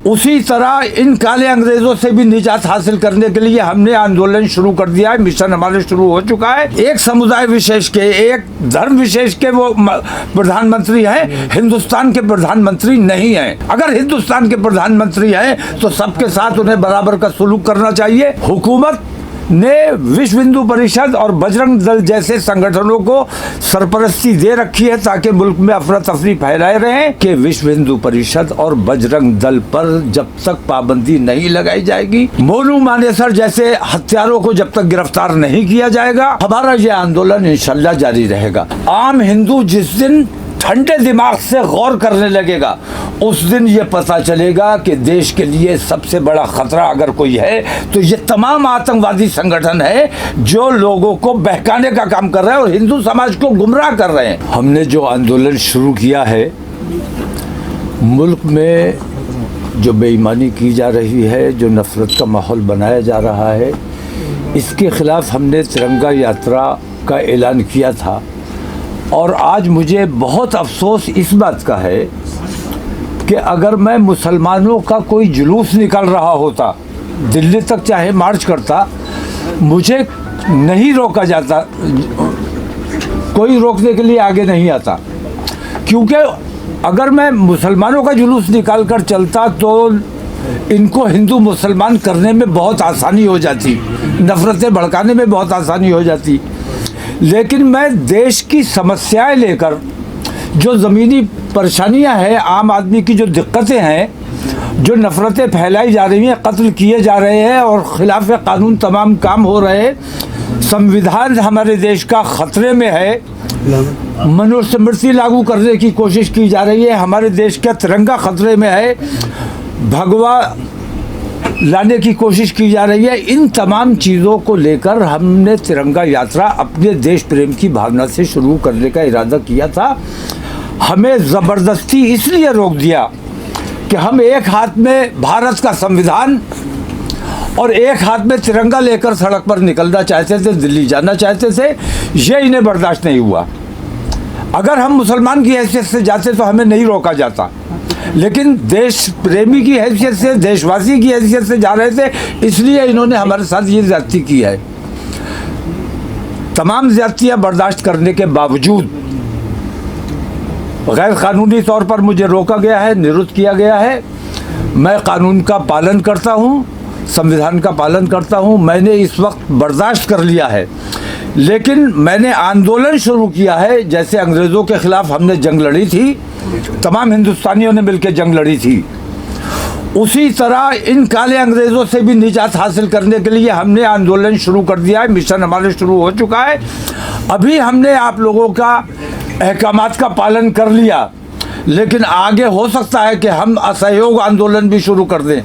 उसी तरह इन काले अंग्रेजों से भी निजात हासिल करने के लिए हमने आंदोलन शुरू कर दिया है। मिशन हमारे शुरू हो चुका है। एक समुदाय विशेष के, एक धर्म विशेष के वो प्रधानमंत्री हैं, हिंदुस्तान के प्रधानमंत्री नहीं हैं। अगर हिंदुस्तान के प्रधानमंत्री हैं तो सबके साथ उन्हें बराबर का सलूक करना चाहिए। हुकूमत ने विश्व हिंदू परिषद और बजरंग दल जैसे संगठनों को सरपरस्ती दे रखी है ताकि मुल्क में अफरा तफरी फैलाए रहे कि विश्व हिंदू परिषद और बजरंग दल पर जब तक पाबंदी नहीं लगाई जाएगी, मोनू मानेसर जैसे हत्यारों को जब तक गिरफ्तार नहीं किया जाएगा, हमारा ये आंदोलन इंशाल्लाह जारी रहेगा। आम हिंदू जिस दिन ठंडे दिमाग से गौर करने लगेगा उस दिन ये पता चलेगा कि देश के लिए सबसे बड़ा खतरा अगर कोई है तो ये तमाम आतंकवादी संगठन है जो लोगों को बहकाने का काम कर रहे हैं और हिंदू समाज को गुमराह कर रहे हैं। हमने जो आंदोलन शुरू किया है, मुल्क में जो बेईमानी की जा रही है, जो नफरत का माहौल बनाया जा रहा है, इसके खिलाफ हमने तिरंगा यात्रा का ऐलान किया था। और आज मुझे बहुत अफसोस इस बात का है कि अगर मैं मुसलमानों का कोई जुलूस निकल रहा होता, दिल्ली तक चाहे मार्च करता, मुझे नहीं रोका जाता, कोई रोकने के लिए आगे नहीं आता। क्योंकि अगर मैं मुसलमानों का जुलूस निकाल कर चलता तो इनको हिंदू मुसलमान करने में बहुत आसानी हो जाती, नफरतें भड़काने में बहुत आसानी हो जाती। लेकिन मैं देश की समस्याएं लेकर, जो ज़मीनी परेशानियां हैं, आम आदमी की जो दिक्कतें हैं, जो नफ़रतें फैलाई जा रही हैं, कत्ल किए जा रहे हैं और खिलाफ कानून तमाम काम हो रहे हैं, संविधान हमारे देश का ख़तरे में है, मनुस्मृति लागू करने की कोशिश की जा रही है, हमारे देश का तिरंगा ख़तरे में है, भगवा लाने की कोशिश की जा रही है। इन तमाम चीज़ों को लेकर हमने तिरंगा यात्रा अपने देश प्रेम की भावना से शुरू करने का इरादा किया था। हमें ज़बरदस्ती इसलिए रोक दिया कि हम एक हाथ में भारत का संविधान और एक हाथ में तिरंगा लेकर सड़क पर निकलना चाहते थे, दिल्ली जाना चाहते थे। ये इन्हें बर्दाश्त नहीं हुआ। अगर हम मुसलमान की हैसियत से जाते तो हमें नहीं रोका जाता, लेकिन देश प्रेमी की हैसियत से, देशवासी की हैसियत से जा रहे थे, इसलिए इन्होंने हमारे साथ ये ज्यादती की है। तमाम ज्यादतियाँ बर्दाश्त करने के बावजूद गैर कानूनी तौर पर मुझे रोका गया है, निरुद्ध किया गया है। मैं कानून का पालन करता हूँ, संविधान का पालन करता हूँ, मैंने इस वक्त बर्दाश्त कर लिया है। लेकिन मैंने आंदोलन शुरू किया है, जैसे अंग्रेज़ों के ख़िलाफ़ हमने जंग लड़ी थी, तमाम हिंदुस्तानियों ने मिलकर जंग लड़ी थी, उसी तरह इन काले अंग्रेज़ों से भी निजात हासिल करने के लिए हमने आंदोलन शुरू कर दिया है। मिशन हमारे शुरू हो चुका है। अभी हमने आप लोगों का अहकामात का पालन कर लिया, लेकिन आगे हो सकता है कि हम असहयोग आंदोलन भी शुरू कर दें।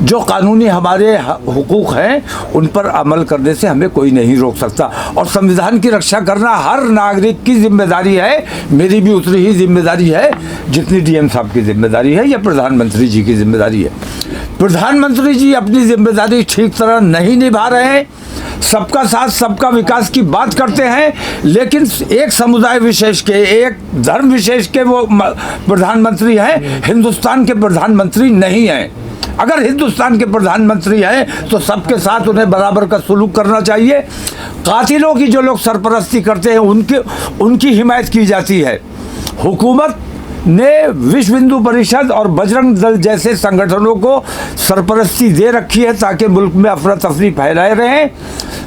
जो कानूनी हमारे हुकूक हैं उन पर अमल करने से हमें कोई नहीं रोक सकता, और संविधान की रक्षा करना हर नागरिक की जिम्मेदारी है। मेरी भी उतनी ही जिम्मेदारी है जितनी डीएम साहब की जिम्मेदारी है या प्रधानमंत्री जी की जिम्मेदारी है। प्रधानमंत्री जी अपनी जिम्मेदारी ठीक तरह नहीं निभा रहे हैं, सबका साथ सबका विकास की बात करते हैं, लेकिन एक समुदाय विशेष के, एक धर्म विशेष के वो प्रधानमंत्री हैं, हिंदुस्तान के प्रधानमंत्री नहीं हैं। अगर हिंदुस्तान के प्रधानमंत्री हैं तो सबके साथ उन्हें बराबर का सलूक करना चाहिए। कातिलों की जो लोग सरपरस्ती करते हैं उनकी हिमायत की जाती है। हुकूमत ने विश्व हिंदू परिषद और बजरंग दल जैसे संगठनों को सरपरस्ती दे रखी है ताकि मुल्क में अफरा तफरी फैलाए रहे,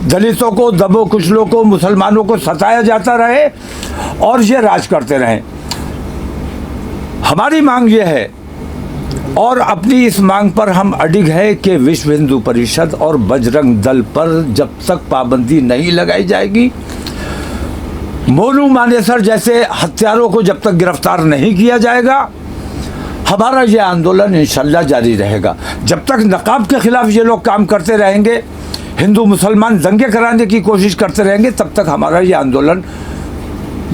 दलितों को, दबो कुचलों को, मुसलमानों को सताया जाता रहे और ये राज करते रहें। हमारी मांग ये है और अपनी इस मांग पर हम अडिग है कि विश्व हिंदू परिषद और बजरंग दल पर जब तक पाबंदी नहीं लगाई जाएगी, मोनू मानेसर जैसे हत्यारों को जब तक गिरफ्तार नहीं किया जाएगा, हमारा ये आंदोलन इंशाल्लाह जारी रहेगा। जब तक नकाब के खिलाफ ये लोग काम करते रहेंगे, हिंदू मुसलमान दंगे कराने की कोशिश करते रहेंगे, तब तक हमारा ये आंदोलन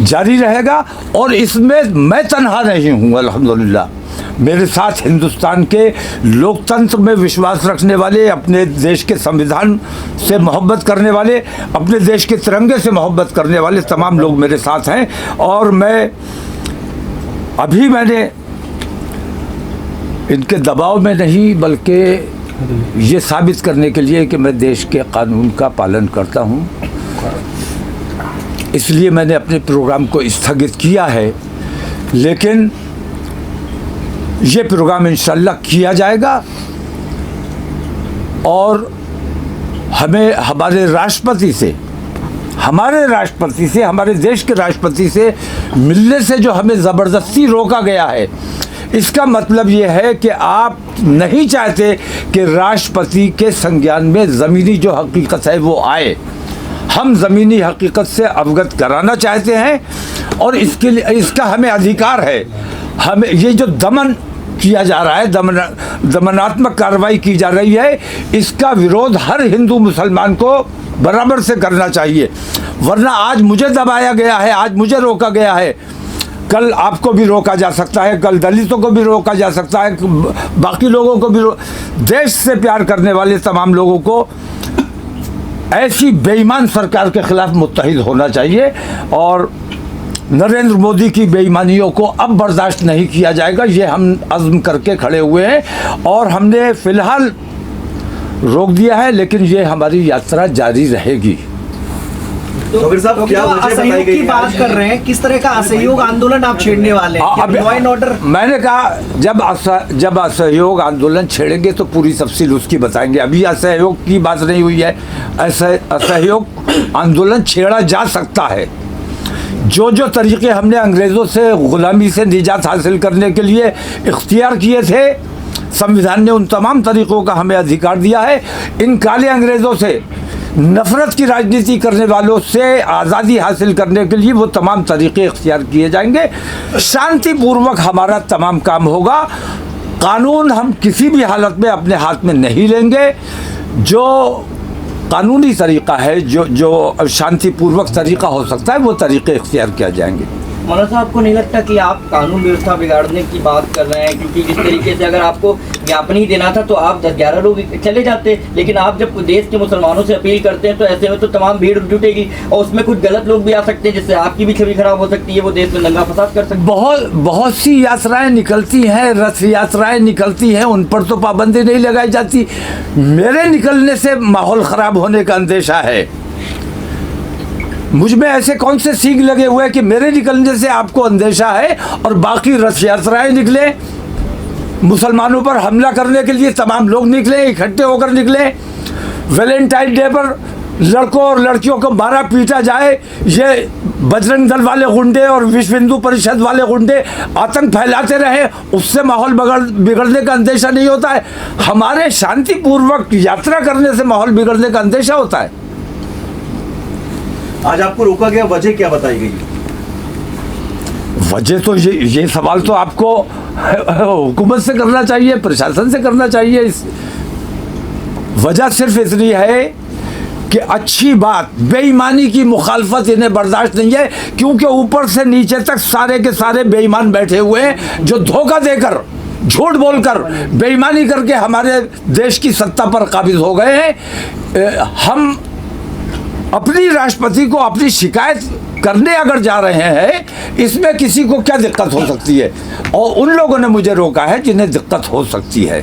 जारी रहेगा। और इसमें मैं तन्हा नहीं हूँ, अल्हम्दुलिल्लाह। मेरे साथ हिंदुस्तान के लोकतंत्र में विश्वास रखने वाले, अपने देश के संविधान से मोहब्बत करने वाले, अपने देश के तिरंगे से मोहब्बत करने वाले तमाम लोग मेरे साथ हैं। और मैंने इनके दबाव में नहीं, बल्कि ये साबित करने के लिए कि मैं देश के कानून का पालन करता हूँ, इसलिए मैंने अपने प्रोग्राम को स्थगित किया है। लेकिन ये प्रोग्राम इंशाल्लाह किया जाएगा और हमें हमारे राष्ट्रपति से, हमारे देश के राष्ट्रपति से मिलने से जो हमें ज़बरदस्ती रोका गया है, इसका मतलब ये है कि आप नहीं चाहते कि राष्ट्रपति के संज्ञान में ज़मीनी जो हकीकत है वो आए। हम ज़मीनी हकीकत से अवगत कराना चाहते हैं और इसके लिए इसका हमें अधिकार है। हमें ये जो दमन किया जा रहा है, दमनात्मक कार्रवाई की जा रही है, इसका विरोध हर हिंदू मुसलमान को बराबर से करना चाहिए। वरना आज मुझे दबाया गया है, आज मुझे रोका गया है, कल आपको भी रोका जा सकता है, कल दलितों को भी रोका जा सकता है, बाकी लोगों को भी। देश से प्यार करने वाले तमाम लोगों को ऐसी बेईमान सरकार के खिलाफ मुत्तहिद होना चाहिए और नरेंद्र मोदी की बेईमानियों को अब बर्दाश्त नहीं किया जाएगा। ये हम अज़्म करके खड़े हुए हैं और हमने फ़िलहाल रोक दिया है, लेकिन ये हमारी यात्रा जारी रहेगी। तो साहब, क्या असहयोग की बात कर रहे हैं, किस तरह का असहयोग आंदोलन आप छेड़ने वाले हैं? लॉ एंड ऑर्डर, मैंने कहा जब असहयोग आंदोलन छेड़ेंगे तो पूरी तफसील उसकी बताएंगे। अभी असहयोग की बात नहीं हुई है। असहयोग आंदोलन छेड़ा जा सकता है। जो तरीके हमने अंग्रेज़ों से ग़ुलामी से निजात हासिल करने के लिए इख्तियार किए थे, संविधान ने उन तमाम तरीक़ों का हमें अधिकार दिया है। इन काले अंग्रेज़ों से, नफ़रत की राजनीति करने वालों से आज़ादी हासिल करने के लिए वो तमाम तरीक़े इख्तियार किए जाएंगे। शांतिपूर्वक हमारा तमाम काम होगा। कानून हम किसी भी हालत में अपने हाथ में नहीं लेंगे। जो कानूनी तरीक़ा है, जो शांतिपूर्वक तरीक़ा हो सकता है, वो तरीक़े इख्तियार किया जाएंगे। मौलाना साहब, आपको नहीं लगता कि आप कानून व्यवस्था बिगाड़ने की बात कर रहे हैं? क्योंकि इस तरीके से अगर आपको ज्ञापन ही देना था तो आप 10-11 लोग चले जाते, लेकिन आप जब देश के मुसलमानों से अपील करते हैं तो ऐसे में तो तमाम भीड़ जुटेगी और उसमें कुछ गलत लोग भी आ सकते हैं, जिससे आपकी भी छवि खराब हो सकती है, वो देश में दंगा फसाद कर सकते हैं। बहुत सी यात्राएं निकलती हैं, रथ यात्राएं निकलती हैं, उन पर तो पाबंदी नहीं लगाई जाती। मेरे निकलने से माहौल ख़राब होने का अंदेशा है। मुझ में ऐसे कौन से सींग लगे हुए हैं कि मेरे निकलने से आपको अंदेशा है और बाकी रथ यात्राएं निकले, मुसलमानों पर हमला करने के लिए तमाम लोग निकले, इकट्ठे होकर निकले। वैलेंटाइन डे पर लड़कों और लड़कियों को मारा पीटा जाए, ये बजरंग दल वाले गुंडे और विश्व हिंदू परिषद वाले गुंडे आतंक फैलाते रहे, उससे माहौल बिगड़ने का अंदेशा नहीं होता है। हमारे शांतिपूर्वक यात्रा करने से माहौल बिगड़ने का अंदेशा होता है। आज आपको रोका गया, वजह क्या बताई गई? वजह तो ये सवाल तो आपको हुकूमत से करना चाहिए, प्रशासन से करना चाहिए। इस वजह सिर्फ इतनी है कि अच्छी बात, बेईमानी की मुखालफत इन्हें बर्दाश्त नहीं है, क्योंकि ऊपर से नीचे तक सारे के सारे बेईमान बैठे हुए हैं जो धोखा देकर, झूठ बोलकर, बेईमानी करके हमारे देश की सत्ता पर काबिज हो गए हैं। हम अपनी राष्ट्रपति को अपनी शिकायत करने अगर जा रहे हैं, इसमें किसी को क्या दिक्कत हो सकती है? और उन लोगों ने मुझे रोका है जिन्हें दिक्कत हो सकती है।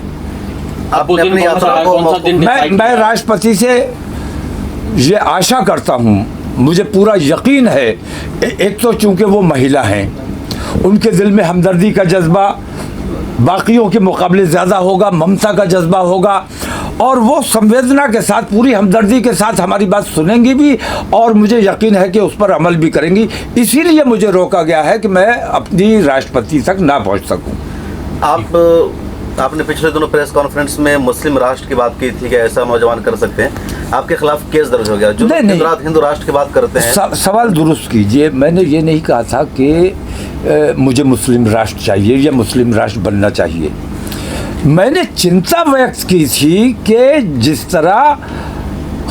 मैं राष्ट्रपति से ये आशा करता हूँ, मुझे पूरा यकीन है, एक तो चूंकि वो महिला हैं, उनके दिल में हमदर्दी का जज्बा बाकियों के मुकाबले ज़्यादा होगा, ममता का जज्बा होगा, और वो संवेदना के साथ, पूरी हमदर्दी के साथ हमारी बात सुनेंगी भी और मुझे यकीन है कि उस पर अमल भी करेंगी। इसीलिए मुझे रोका गया है कि मैं अपनी राष्ट्रपति तक ना पहुंच सकूं। आपने पिछले दिनों प्रेस कॉन्फ्रेंस में मुस्लिम राष्ट्र की बात की थी कि ऐसा नौजवान कर सकते हैं, आपके खिलाफ केस दर्ज हो गया। जो हिंदू राष्ट्र की बात करते हैं, सवाल दुरुस्त कीजिए। मैंने ये नहीं कहा था कि मुझे मुस्लिम राष्ट्र चाहिए या मुस्लिम राष्ट्र बनना चाहिए। मैंने चिंता व्यक्त की थी कि जिस तरह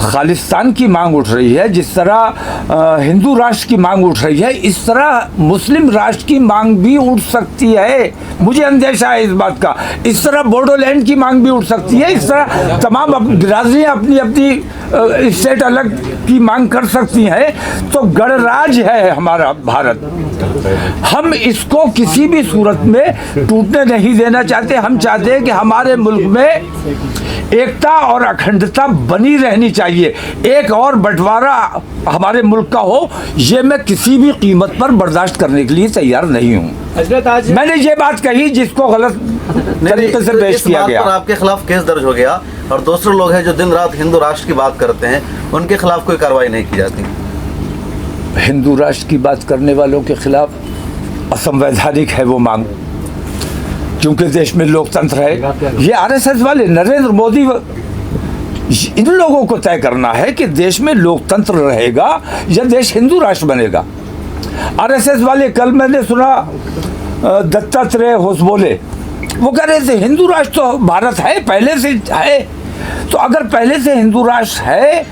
खालिस्तान की मांग उठ रही है, जिस तरह हिंदू राष्ट्र की मांग उठ रही है, इस तरह मुस्लिम राष्ट्र की मांग भी उठ सकती है। मुझे अंदेशा है इस बात का। इस तरह बोडोलैंड की मांग भी उठ सकती है। इस तरह तमाम बिरादरियाँ अपनी अपनी स्टेट अलग की मांग कर सकती हैं। तो गणराज्य है हमारा भारत, हम इसको किसी भी सूरत में टूटने नहीं देना चाहते। हम चाहते हैं कि हमारे मुल्क में एकता और अखंडता बनी रहनी चाहिए। एक और बंटवारा हमारे मुल्क का हो, ये मैं किसी भी कीमत पर बर्दाश्त करने के लिए तैयार नहीं हूँ। आज मैंने ये बात कही जिसको गलत तरीके से पेश किया गया। आपके खिलाफ केस दर्ज हो गया और दूसरे लोग हैं जो दिन रात हिंदू राष्ट्र की बात करते हैं, उनके खिलाफ कोई कार्रवाई नहीं की जाती। हिंदू राष्ट्र की बात करने वालों के खिलाफ असंवैधानिक है वो मांग, क्योंकि देश में लोकतंत्र है। ये आरएसएस वाले नरेंद्र मोदी इन लोगों को तय करना है कि देश में लोकतंत्र रहेगा या देश हिंदू राष्ट्र बनेगा। आरएसएस वाले, कल मैंने सुना दत्तात्रेय होसबोले, वो कह रहे थे हिंदू राष्ट्र तो भारत है, पहले से है। तो अगर पहले से हिंदू राष्ट्र है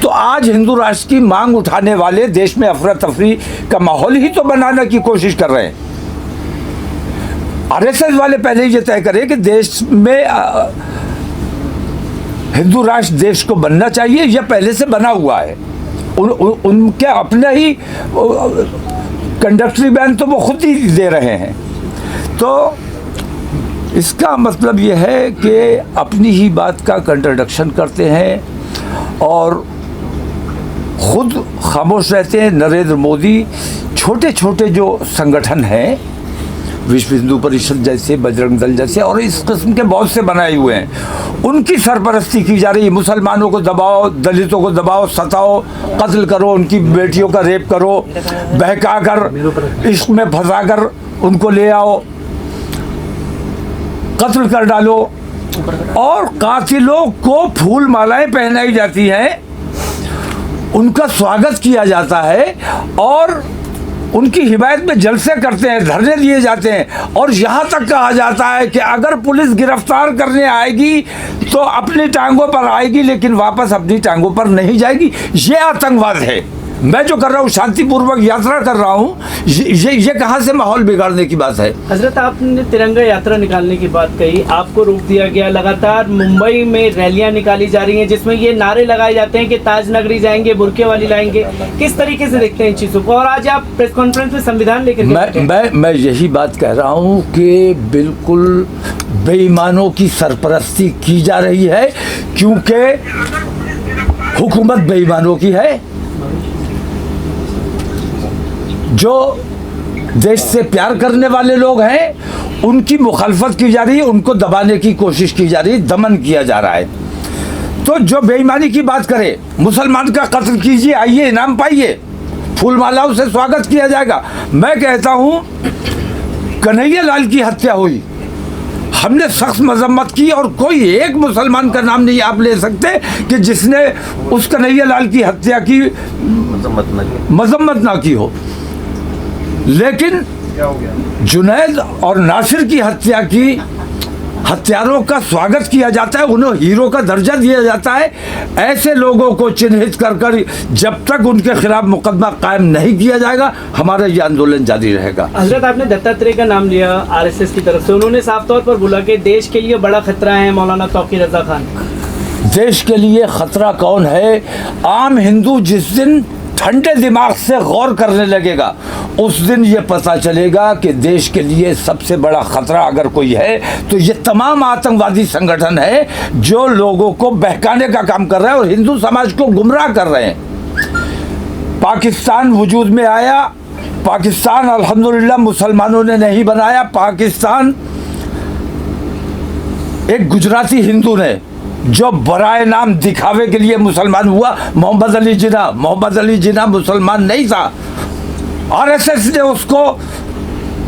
तो आज हिंदू राष्ट्र की मांग उठाने वाले देश में अफरा तफरी का माहौल ही तो बनाने की कोशिश कर रहे हैं। आरएसएस वाले पहले ही ये तय करें कि देश में हिंदू राष्ट्र देश को बनना चाहिए, यह पहले से बना हुआ है। उनके अपने ही कंडक्टरी बैन तो वो खुद ही दे रहे हैं। तो इसका मतलब यह है कि अपनी ही बात का कंट्राडिक्शन करते हैं और खुद खामोश रहते हैं। नरेंद्र मोदी छोटे छोटे जो संगठन हैं, विश्व हिंदू परिषद जैसे, बजरंग दल जैसे और इस किस्म के बहुत से बनाए हुए हैं, उनकी सरपरस्ती की जा रही है। मुसलमानों को दबाओ, दलितों को दबाओ, सताओ, कत्ल करो, उनकी बेटियों का रेप करो, बहका कर इश्क में फंसा कर उनको ले आओ, कत्ल कर डालो, और कातिलों को फूल मालाएं पहनाई जाती हैं, उनका स्वागत किया जाता है और उनकी हिमायत में जलसे करते हैं, धरने दिए जाते हैं। और यहाँ तक कहा जाता है कि अगर पुलिस गिरफ्तार करने आएगी तो अपनी टांगों पर आएगी, लेकिन वापस अपनी टांगों पर नहीं जाएगी। ये आतंकवाद है। मैं जो कर रहा हूँ, शांतिपूर्वक यात्रा कर रहा हूँ, ये कहाँ से माहौल बिगाड़ने की बात है? हजरत, आपने तिरंगा यात्रा निकालने की बात कही, आपको रोक दिया गया। लगातार मुंबई में रैलियां निकाली जा रही हैं जिसमें ये नारे लगाए जाते हैं कि ताज नगरी जाएंगे, बुरके वाली लाएंगे। किस तरीके से देखते हैं इन चीज़ों को? और आज आप प्रेस कॉन्फ्रेंस में संविधान लेकर मैं यही बात कह रहा हूँ कि बिल्कुल बेईमानों की सरपरस्ती की जा रही है, क्योंकि हुकूमत बेईमानों की है। जो देश से प्यार करने वाले लोग हैं उनकी मुखालफत की जा रही है, उनको दबाने की कोशिश की जा रही है, दमन किया जा रहा है। तो जो बेईमानी की बात करे, मुसलमान का कत्ल कीजिए, आइए इनाम पाइए, फूल मालाओं से स्वागत किया जाएगा। मैं कहता हूँ कन्हैया लाल की हत्या हुई, हमने सख्त मजम्मत की और कोई एक मुसलमान का नाम नहीं आप ले सकते कि जिसने उस कन्हैया लाल की हत्या की मजम्मत ना की हो। लेकिन जुनैद और नासिर की हत्या की हत्यारों का स्वागत किया जाता है, उन्हें हीरो का दर्जा दिया जाता है। ऐसे लोगों को चिन्हित कर कर जब तक उनके खिलाफ मुकदमा कायम नहीं किया जाएगा, हमारा ये आंदोलन जारी रहेगा। हजरत, आपने दत्तात्रेय का नाम लिया आरएसएस की तरफ से, उन्होंने साफ तौर पर बोला कि देश के लिए बड़ा खतरा है मौलाना तौकीर रजा खान। देश के लिए खतरा कौन है? आम हिंदू जिस दिन ठंडे दिमाग से गौर करने लगेगा, उस दिन ये पता चलेगा कि देश के लिए सबसे बड़ा खतरा अगर कोई है तो ये तमाम आतंकवादी संगठन है जो लोगों को बहकाने का काम कर रहे हैं और हिंदू समाज को गुमराह कर रहे हैं। पाकिस्तान वजूद में आया, पाकिस्तान अल्हम्दुलिल्लाह मुसलमानों ने नहीं बनाया, पाकिस्तान एक गुजराती हिंदू ने जो बराए नाम दिखावे के लिए मुसलमान हुआ, मोहम्मद अली जिन्ना मुसलमान नहीं था। आरएसएस ने उसको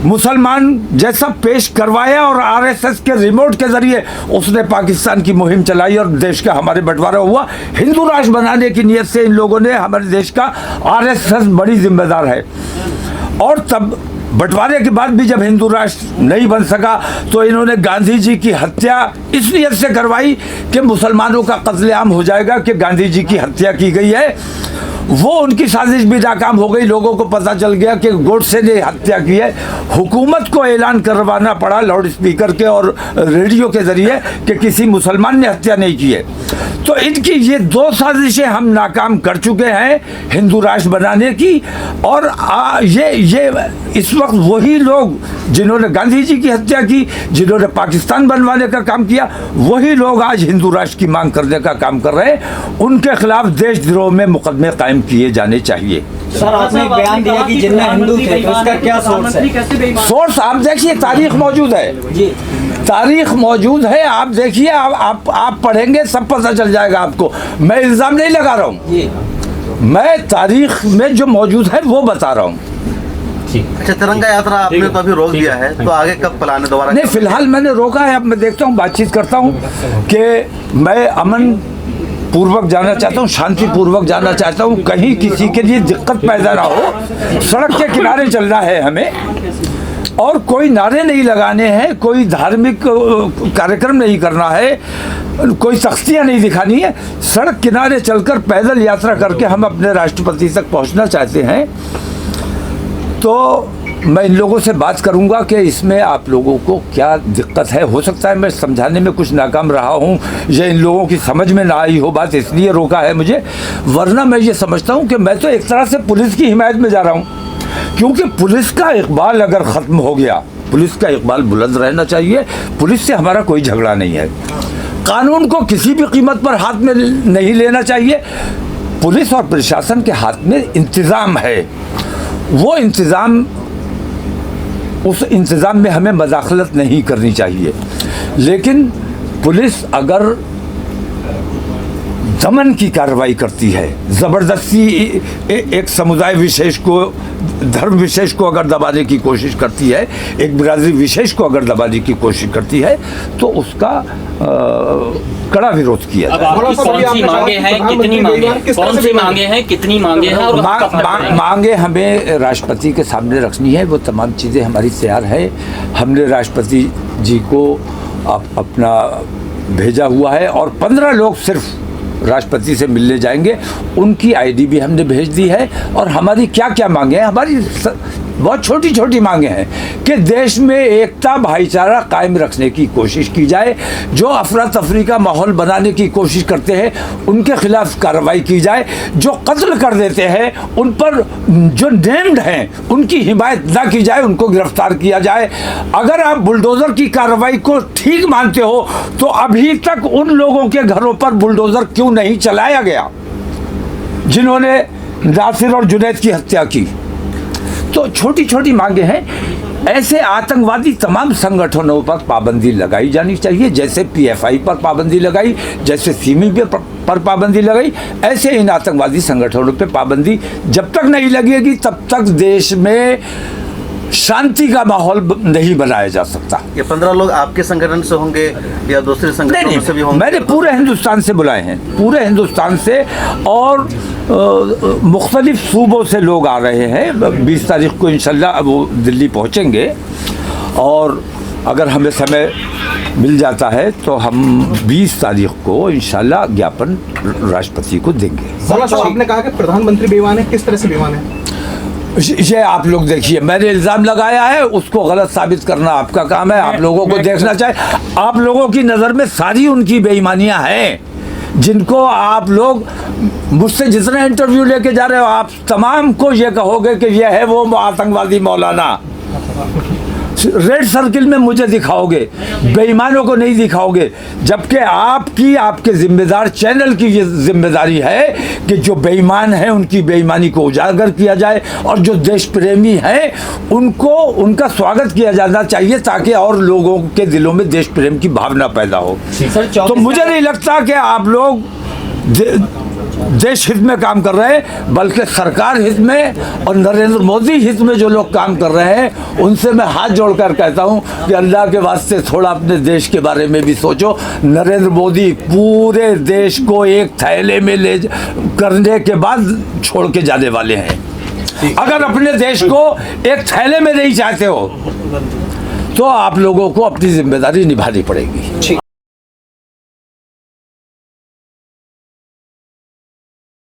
मुसलमान जैसा पेश करवाया और आरएसएस के रिमोट के जरिए उसने पाकिस्तान की मुहिम चलाई और देश का हमारे बंटवारा हुआ। हिंदू राष्ट्र बनाने की नीयत से इन लोगों ने हमारे देश का, आरएसएस बड़ी जिम्मेदार है। और तब बंटवारे के बाद भी जब हिंदू राष्ट्र नहीं बन सका तो इन्होंने गांधी जी की हत्या इस नियत से करवाई कि मुसलमानों का कत्लेआम हो जाएगा कि गांधी जी की हत्या की गई है। वो उनकी साजिश भी नाकाम हो गई। लोगों को पता चल गया कि गोडसे ने हत्या की है। हुकूमत को ऐलान करवाना पड़ा लाउड स्पीकर के और रेडियो के जरिए कि किसी मुसलमान ने हत्या नहीं की है। तो इनकी ये दो साजिशें हम नाकाम कर चुके हैं हिंदू राष्ट्र बनाने की। और ये इस वक्त वही लोग जिन्होंने गांधी जी की हत्या की, जिन्होंने पाकिस्तान बनवाने का काम किया, वही लोग आज हिंदू राष्ट्र की मांग करने का काम कर रहे हैं। उनके खिलाफ देशद्रोह में मुकदमे कायम किए जाने चाहिए। सर, आपने एक बयान दिया कि जिनमें हिंदू थे, तो इसका क्या सोर्स है? सोर्स आप देखिए, तारीख मौजूद है जी, तारीख मौजूद है। आप देखिए, आप पढ़ेंगे सब पता चल जाएगा आपको। मैं इल्जाम नहीं लगा रहा हूँ जी, मैं तारीख में जो मौजूद है वो बता रहा हूँ। अच्छा, तिरंगा यात्रा आपने तो अभी रोक दिया है, तो आगे कब प्लान है दोबारा? नहीं, फिलहाल मैंने रोका है। अब मैं देखता हूँ, बातचीत करता हूँ कि मैं अमन पूर्वक जाना चाहता हूँ, शांति पूर्वक जाना चाहता हूँ। कहीं किसी के लिए दिक्कत पैदा ना हो। सड़क के किनारे चलना है हमें, और कोई नारे नहीं लगाने हैं, कोई धार्मिक कार्यक्रम नहीं करना है, कोई सख्तियाँ नहीं दिखानी है। सड़क किनारे चलकर पैदल यात्रा करके हम अपने राष्ट्रपति तक पहुँचना चाहते हैं। तो मैं इन लोगों से बात करूंगा कि इसमें आप लोगों को क्या दिक्कत है। हो सकता है मैं समझाने में कुछ नाकाम रहा हूं, ये इन लोगों की समझ में ना आई हो बात, इसलिए रोका है मुझे। वरना मैं ये समझता हूं कि मैं तो एक तरह से पुलिस की हिमायत में जा रहा हूं, क्योंकि पुलिस का इकबाल अगर ख़त्म हो गया, पुलिस का इकबाल बुलंद रहना चाहिए। पुलिस से हमारा कोई झगड़ा नहीं है। कानून को किसी भी कीमत पर हाथ में नहीं लेना चाहिए। पुलिस और प्रशासन के हाथ में इंतज़ाम है, वो इंतज़ाम, उस इंतज़ाम में हमें मदाखलत नहीं करनी चाहिए। लेकिन पुलिस अगर दमन की कार्रवाई करती है, ज़बरदस्ती एक समुदाय विशेष को, धर्म विशेष को अगर दबाने की कोशिश करती है, एक बिरादरी विशेष को अगर दबाने की कोशिश करती है, तो उसका कड़ा विरोध किया जाए। कौन सी मांगे हैं, कितनी मांगे हैं, कौन सी मांगे हैं, कितनी मांगे हैं, और मांगे हमें राष्ट्रपति के सामने रखनी है। वो तमाम चीज़ें हमारी तैयार है। हमने राष्ट्रपति जी को अपना भेजा हुआ है, और 15 लोग सिर्फ राष्ट्रपति से मिलने जाएंगे। उनकी आईडी भी हमने भेज दी है। और हमारी क्या क्या मांगे हैं, हमारी बहुत छोटी छोटी मांगे हैं कि देश में एकता भाईचारा कायम रखने की कोशिश की जाए। जो अफरा तफरी का माहौल बनाने की कोशिश करते हैं उनके खिलाफ कार्रवाई की जाए। जो कत्ल कर देते हैं उन पर जो नेम्ड हैं उनकी हिमायत ना की जाए, उनको गिरफ्तार किया जाए। अगर आप बुलडोज़र की कार्रवाई को ठीक मानते हो तो अभी तक उन लोगों के घरों पर बुलडोज़र क्यों नहीं चलाया गया जिन्होंने नासिर और जुनैद की हत्या की? तो छोटी छोटी मांगे हैं। ऐसे आतंकवादी तमाम संगठनों पर पाबंदी लगाई जानी चाहिए, जैसे PFI पर पाबंदी लगाई, जैसे सिमी पर पाबंदी लगाई। ऐसे इन आतंकवादी संगठनों पर पाबंदी जब तक नहीं लगेगी तब तक देश में शांति का माहौल नहीं बनाया जा सकता। ये 15 लोग आपके संगठन से होंगे या दूसरे संगठनों से भी होंगे? मैंने पूरे हिंदुस्तान से बुलाए हैं, पूरे हिंदुस्तान से, और मुख्तलिफ सूबों से लोग आ रहे हैं। 20 तारीख को इंशाल्लाह वो दिल्ली पहुंचेंगे, और अगर हमें समय मिल जाता है तो हम 20 तारीख को इंशाल्लाह ज्ञापन राष्ट्रपति को देंगे। आपने कहा कि प्रधानमंत्री बेईमान है, किस तरह से बेईमान है? ये आप लोग देखिए, मैंने इल्ज़ाम लगाया है, उसको गलत साबित करना आपका काम है। आप लोगों को देखना चाहिए। आप लोगों की नज़र में सारी उनकी बेईमानियां हैं जिनको आप लोग मुझसे जितने इंटरव्यू लेके जा रहे हो, आप तमाम को ये कहोगे कि ये है वो आतंकवादी मौलाना। रेड सर्किल में मुझे दिखाओगे, बेईमानों को नहीं दिखाओगे। जबकि आपके जिम्मेदार चैनल की ये जिम्मेदारी है कि जो बेईमान हैं उनकी बेईमानी को उजागर किया जाए, और जो देश प्रेमी हैं उनका स्वागत किया जाना चाहिए, ताकि और लोगों के दिलों में देश प्रेम की भावना पैदा हो। तो मुझे नहीं लगता कि आप लोग देश हित में काम कर रहे हैं, बल्कि सरकार हित में और नरेंद्र मोदी हित में जो लोग काम कर रहे हैं उनसे मैं हाथ जोड़कर कहता हूं कि अल्लाह के वास्ते थोड़ा अपने देश के बारे में भी सोचो। नरेंद्र मोदी पूरे देश को एक थैले में ले करने के बाद छोड़ के जाने वाले हैं। अगर अपने देश को एक थैले में नहीं चाहते हो तो आप लोगों को अपनी जिम्मेदारी निभानी पड़ेगी।